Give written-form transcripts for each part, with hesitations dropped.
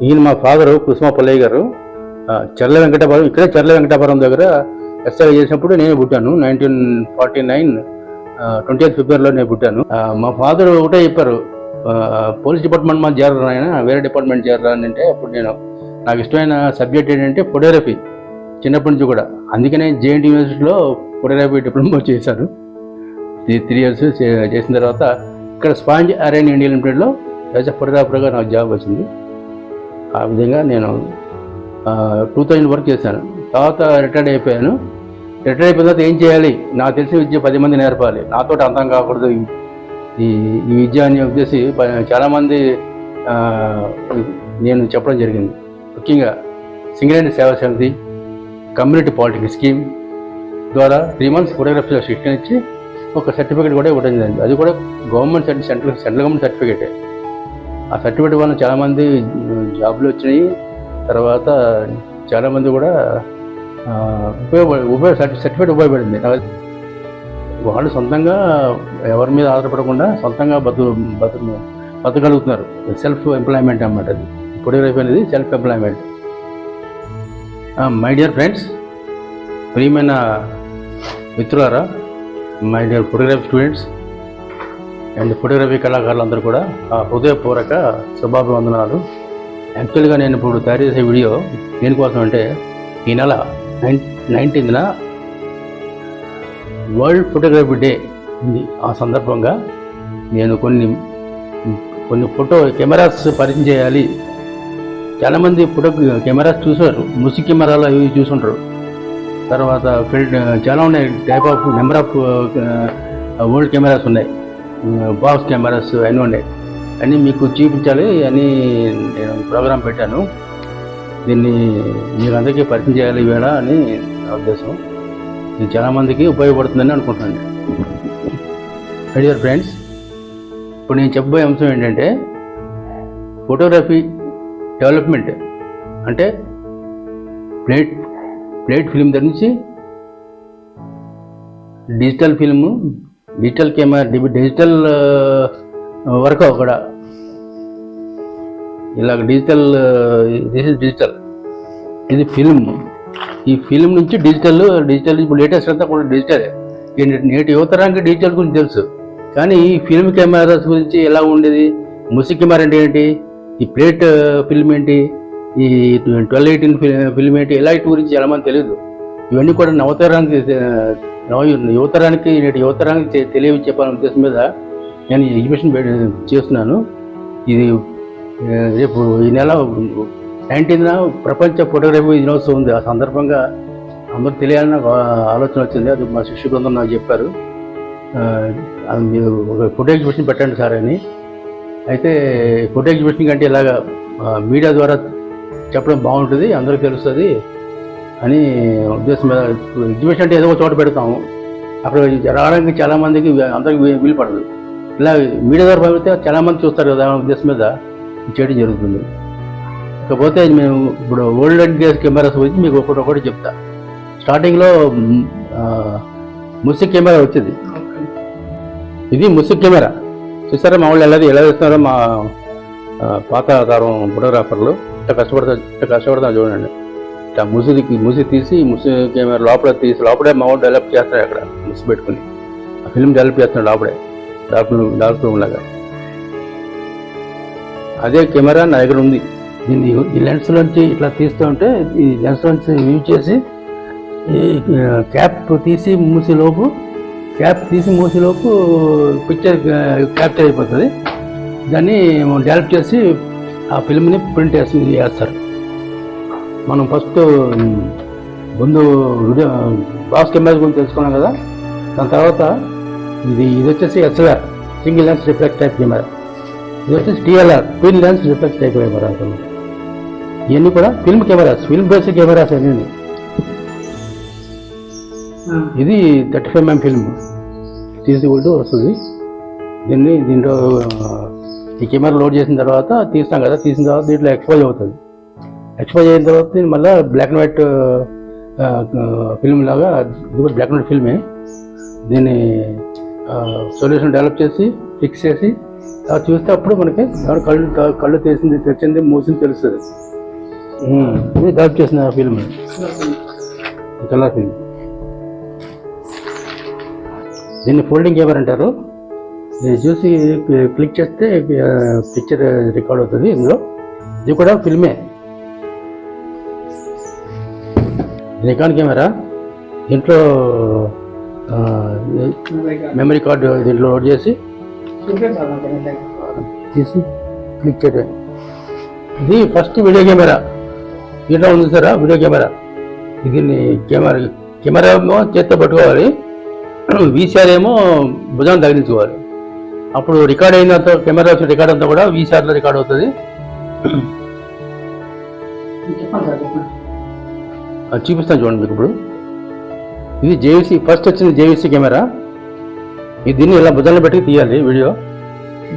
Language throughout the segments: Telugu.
ఈయన మా ఫాదరు కుసుమ పల్లయ్య గారు చర్ల వెంకటాపురం, ఇక్కడే చర్ల వెంకటాపురం దగ్గర ఎస్ఐ చేసినప్పుడు నేనే పుట్టాను. 1949 20th ఫిబ్రవరిలో నేను పుట్టాను. మా ఫాదర్ ఒకటే చెప్పారు, పోలీస్ డిపార్ట్మెంట్ మాది చేరరా ఆయన, వేరే డిపార్ట్మెంట్ చేరరా అని. అంటే అప్పుడు నాకు ఇష్టమైన సబ్జెక్ట్ ఏంటంటే ఫోటోగ్రఫీ, చిన్నప్పటి నుంచి కూడా. అందుకనే జేఎన్టీ యూనివర్సిటీలో ఫోటోగ్రఫీ డిప్లొమా చేశాను. 3 years చేసిన తర్వాత ఇక్కడ స్పాంజ్ అరేన్ ఇండియా లిమిటెడ్లో యాజ్ అ ఫోటోగ్రాఫర్గా నాకు జాబ్ వచ్చింది. ఆ విధంగా నేను 2000 వరకు చేశాను. తర్వాత రిటైర్డ్ అయిపోయాను. రిటైర్ అయిపోయిన తర్వాత ఏం చేయాలి, నాకు తెలిసిన విద్య 10 మంది నేర్పాలి, నాతో అంతం కాకూడదు ఈ విద్య అని ఉద్దేశి చాలామంది నేను చెప్పడం జరిగింది. ముఖ్యంగా సింగరేణి సేవా సమితి కమ్యూనిటీ పాలిటిక్స్ స్కీమ్ ద్వారా 3 months ఫోటోగ్రఫీలో శిక్షణ ఇచ్చి ఒక సర్టిఫికేట్ కూడా ఇవ్వడం జరిగింది. అది కూడా గవర్నమెంట్ సెంట్రల్ గవర్నమెంట్ సర్టిఫికేటే. ఆ సర్టిఫికేట్ వల్ల చాలామంది జాబ్లు వచ్చినాయి. తర్వాత చాలామంది కూడా సర్టిఫికేట్ ఉపయోగపడింది. వాళ్ళు సొంతంగా ఎవరి మీద ఆధారపడకుండా సొంతంగా బతకగలుగుతున్నారు. సెల్ఫ్ ఎంప్లాయ్మెంట్ అన్నమాట. అది ఫోటోగ్రఫీ అనేది self employment. My dear friends, ప్రియమైన మిత్రులారా, my dear photography students and photography కళాకారులందరూ కూడా హృదయపూర్వక శుభాభివందనాలు. యాక్చువల్గా నేను ఇప్పుడు తయారు చేసే వీడియో దేనికోసం అంటే, ఈ నెల 19th వరల్డ్ ఫోటోగ్రఫీ డే ఉంది. ఆ సందర్భంగా నేను కొన్ని ఫోటో కెమెరాస్ పరిచయం చేయాలి. చాలామంది ఫోటో కెమెరాస్ చూసారు, ముసి కెమెరాలు అవి చూసుంటారు. తర్వాత చాలా ఉన్నాయి, type of number of old cameras ఉన్నాయి, బాక్స్ కెమెరాస్ అన్నీ ఉన్నాయి. అన్నీ మీకు చూపించాలి అని నేను ప్రోగ్రాం పెట్టాను. దీన్ని మీకు అందరికీ పరిచయం చేయాలి ఈవేళ అని నా ఉద్దేశం. ఇది చాలామందికి ఉపయోగపడుతుందని అనుకుంటున్నాను. మై డియర్ ఫ్రెండ్స్, ఇప్పుడు నేను చెప్పబోయే అంశం ఏంటంటే, ఫోటోగ్రఫీ డెవలప్మెంట్ అంటే ప్లేట్ ఫిల్మ్ దగ్గర నుంచి digital film, digital camera, digital వరకు కూడా ఇలాగ డిజిటల్ ఇది ఫిల్మ్. ఈ ఫిల్మ్ నుంచి డిజిటల్ ఇప్పుడు లేటెస్ట్ అంతా కూడా డిజిటలే. నేటి యువతరానికి డిజిటల్ గురించి తెలుసు, కానీ ఈ ఫిల్మ్ కెమెరాస్ గురించి ఎలా ఉండేది, ముసి కెమెరా అంటే ఏంటి, ఈ ప్లేట్ ఫిల్మ్ ఏంటి, ఈ 1218 ఫిల్మ్ ఏంటి, ఇలాంటి గురించి చాలామంది తెలియదు. ఇవన్నీ కూడా నేటి యువతరానికి తెలియచెప్పాలనే ఉద్దేశం మీద నేను ఎగ్జిబిషన్ చేస్తున్నాను. ఇది రేపు ఈ నెల 19th ప్రపంచ ఫోటోగ్రఫీ దినోత్సవం ఉంది. ఆ సందర్భంగా అందరూ తెలియాలని ఆలోచన వచ్చింది. అది మా శిష్యు బృందం నాకు చెప్పారు, మీరు ఒక ఫోటో ఎగ్జిబిషన్ పెట్టండి సార్ అని. అయితే ఫోటో ఎగ్జిబిషన్ కంటే ఇలాగా మీడియా ద్వారా చెప్పడం బాగుంటుంది, అందరికీ తెలుస్తుంది అని ఉద్దేశం మీద ఎగ్జిబిషన్ అంటే ఏదో ఒక చోట పెడతాము, అక్కడ రావడానికి చాలామందికి అందరికి వీలు పడదు. ఇలా మీడియా ద్వారా పంపితే చాలామంది చూస్తారు కదా ఉద్దేశం మీద చేయడం జరుగుతుంది. ఇకపోతే మేము ఇప్పుడు ఓల్డ్ అండ్ గేస్ కెమెరాస్ గురించి మీకు ఒకటి చెప్తా. స్టార్టింగ్లో ముసి కెమెరా వచ్చింది. ఇది ముసి కెమెరా చూసారా, మా వాళ్ళు ఎలా వేస్తున్నారో మా పాత తరం ఫోటోగ్రాఫర్లు ఇట్లా కష్టపడతారు చూడండి. ఇట్లా ముసి తీసి ముసి కెమెరా లోపలే మా వాళ్ళు డెవలప్ చేస్తారు. అక్కడ ముసి పెట్టుకుని ఆ ఫిల్మ్ డెవలప్ చేస్తున్నాడు లోపలే, డార్క్ రూమ్ లాగా. అదే కెమెరా నా దగ్గర ఉంది. దీన్ని ఈ లెన్స్ నుంచి ఇట్లా తీస్తూ ఉంటే ఈ లెన్స్ నుంచి యూజ్ చేసి ఈ క్యాప్ తీసి మూసిలోపు పిక్చర్ క్యాప్చర్ అయిపోతుంది. దాన్ని డెవలప్ చేసి ఆ ఫిల్మ్ని ప్రింట్ చేస్తారు. మనం ఫస్ట్ ముందు బాక్స్ కెమెరా గురించి తెలుసుకున్నాం కదా. దాని తర్వాత ఇది వచ్చేసి SLR single lens reflect type camera. ఇది వచ్చేసి TLR twin lens reflect type camera. ఇవన్నీ కూడా film cameras, film based cameras అన్నీ. ఇది 35mm ఫిల్మ్ తీసి వస్తుంది. దీంట్లో ఈ కెమెరా లోడ్ చేసిన తర్వాత తీస్తాం కదా, తీసిన తర్వాత దీంట్లో ఎక్స్పోజ్ అవుతుంది. ఎక్స్పోజ్ అయిన తర్వాత దీన్ని మళ్ళీ బ్లాక్ అండ్ వైట్ ఫిల్మ్ లాగా, ఇది కూడా బ్లాక్ అండ్ వైట్ ఫిల్మే. దీన్ని సొల్యూషన్ డెవలప్ చేసి ఫిక్స్ చేసి అది చూస్తే అప్పుడు మనకి కళ్ళు తెరిచింది మూసింది తెలుస్తుంది. ఇది డెవలప్ చేసిన ఫిల్మ్, కలర్ ఫిల్మ్. దీన్ని ఫోల్డింగ్ కెమెరా అంటారు. ఇది చూసి క్లిక్ చేస్తే పిక్చర్ రికార్డ్ అవుతుంది. ఇందులో ఇది కూడా ఫిల్మే. నికాన్ కెమెరా, దీంట్లో మెమరీ కార్డు దీంట్లో లోడ్ చేసి తీసి క్లిక్ చేయడం. ఇది ఫస్ట్ వీడియో కెమెరా. దీంట్లో ఉంది సార్ వీడియో కెమెరా. దీన్ని కెమెరా ఏమో చేత్తో పట్టుకోవాలి, వీసీఆర్ ఏమో భుజాన్ని తగిలించుకోవాలి. అప్పుడు రికార్డ్ అయినంత కెమెరా వచ్చే రికార్డ్ అంతా కూడా వీసీఆర్లో రికార్డ్ అవుతుంది. అది చూపిస్తాను చూడండి మీకు. ఇప్పుడు ఇది జేవీసీ, ఫస్ట్ వచ్చింది జేవీసీ కెమెరా. దీన్ని ఇలా భుజాన్ని పెట్టి తీయాలి వీడియో.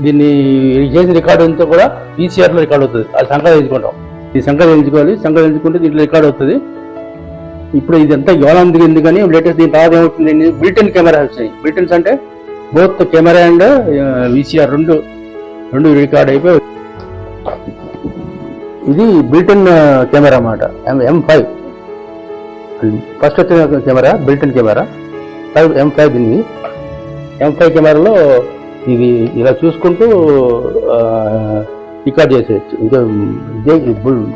దీన్ని చేసిన రికార్డు అంతా కూడా వీసీఆర్లో రికార్డ్ అవుతుంది. అది సంక్రదించుకుంటాం. ఇది సంక్రదించుకోవాలి. సంక్రదించుకుంటే దీంట్లో రికార్డ్ అవుతుంది. ఇప్పుడు ఇదంతా యోలం దిగింది కానీ లేటెస్ట్ దీని తర్వాత ఏమవుతుంది, బిల్టెన్ కెమెరా వచ్చాయి. బిల్టెన్స్ అంటే బోత్ కెమెరా అండ్ వీసీఆర్ రెండు రికార్డ్ అయిపోయి. ఇది బిల్టెన్ కెమెరా అన్నమాట, M5. ఫస్ట్ వచ్చిన కెమెరా బిల్టెన్ కెమెరా, M5. దీన్ని M5 కెమెరాలో ఇది ఇలా చూసుకుంటూ రికార్డ్ చేసేయచ్చు. ఇంకా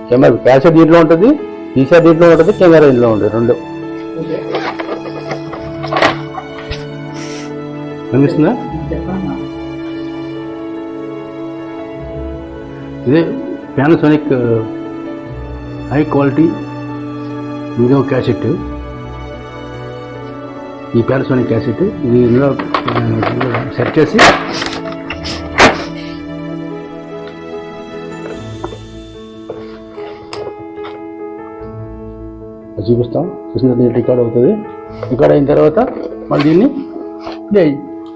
కెమెరా క్యాసెట్ దీంట్లో ఉంటుంది, వీసీఆర్ దీంట్లో ఉంటుంది, కెమెరా దీంట్లో ఉంటుంది, రెండు. కనిపిస్తుందా? ఇదే Panasonic high quality video cassette. ఈ పానాసోనిక్ క్యాసెట్ ఇది ఇందులో సెట్ చేసి చూపిస్తాం. చూసిన దీన్ని రికార్డ్ అవుతుంది. రికార్డ్ అయిన తర్వాత మళ్ళీ దీన్ని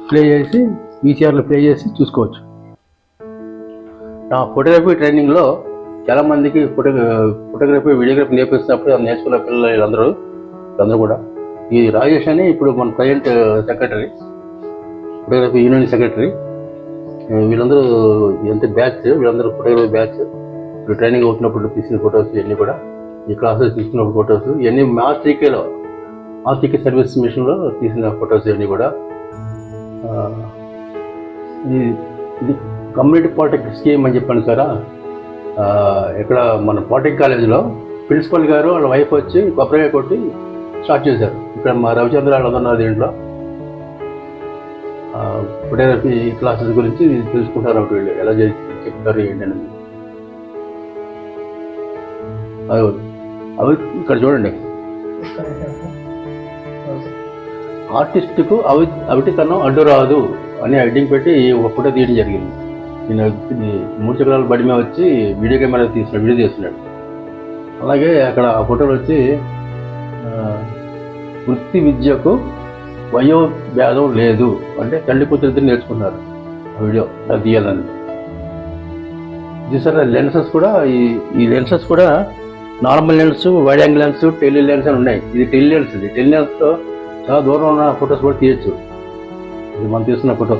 ప్లే చేసి వీసీఆర్లో ప్లే చేసి చూసుకోవచ్చు. నా ఫోటోగ్రఫీ ట్రైనింగ్లో చాలామందికి ఫోటోగ్రఫీ వీడియోగ్రఫీ నేర్పిస్తున్నప్పుడు నేర్చుకున్న పిల్లలు వీళ్ళందరూ కూడా ఈ రాజేష్ అని ఇప్పుడు మన present secretary, photography union secretary. వీళ్ళందరూ ఎంత బ్యాచ్, వీళ్ళందరూ ఫోటోగ్రఫీ బ్యాచ్. ఇప్పుడు ట్రైనింగ్ అవుతున్నప్పుడు తీసిన ఫొటోస్ ఇవన్నీ కూడా, ఈ క్లాసెస్ తీసుకున్నప్పుడు ఫొటోస్ ఇవన్నీ మాస్టీకే సర్వీస్ మిషన్లో తీసిన ఫొటోస్ ఇవన్నీ కూడా. ఇది కమ్యూనిటీ పాలిటెక్నిక్ స్కీమ్ అని చెప్పాను సార్. ఇక్కడ మన పాలిటెక్నిక్ కాలేజీలో ప్రిన్సిపల్ గారు వాళ్ళ వైఫ్ వచ్చి కొబ్బరికాయ కొట్టి స్టార్ట్ చేశారు. ఇక్కడ మా రవిచంద్ర వాళ్ళు ఉన్నారు దీంట్లో. ఫోటోగ్రఫీ క్లాసెస్ గురించి తెలుసుకుంటారు వీళ్ళు, ఎలా చెప్తారు ఏంటి అనేది. అవి ఇక్కడ చూడండి. ఆర్టిస్ట్కు అవిటితనం అడ్డు రాదు అని హెడ్డింగ్ పెట్టి ఒక ఫోటో తీయడం జరిగింది. నేను 3 చక్రాల బండి మీద వచ్చి వీడియో కెమెరా వీడియో తీస్తున్నాడు. అలాగే అక్కడ ఆ ఫోటోలు వచ్చి వృత్తి విద్యకు వయోభేదం లేదు అంటే తల్లి కూతురిద్దరు నేర్చుకున్నారు ఆ వీడియో అది తీయాలని. చూసారా లెన్సెస్ కూడా, ఈ లెన్సెస్ కూడా normal lens, wide angle lens, tele lens అని ఉన్నాయి. ఇది టెలి లెన్స్తో చాలా దూరం ఉన్న ఫొటోస్ కూడా తీయచ్చు. ఇది మనం తీస్తున్న ఫోటో.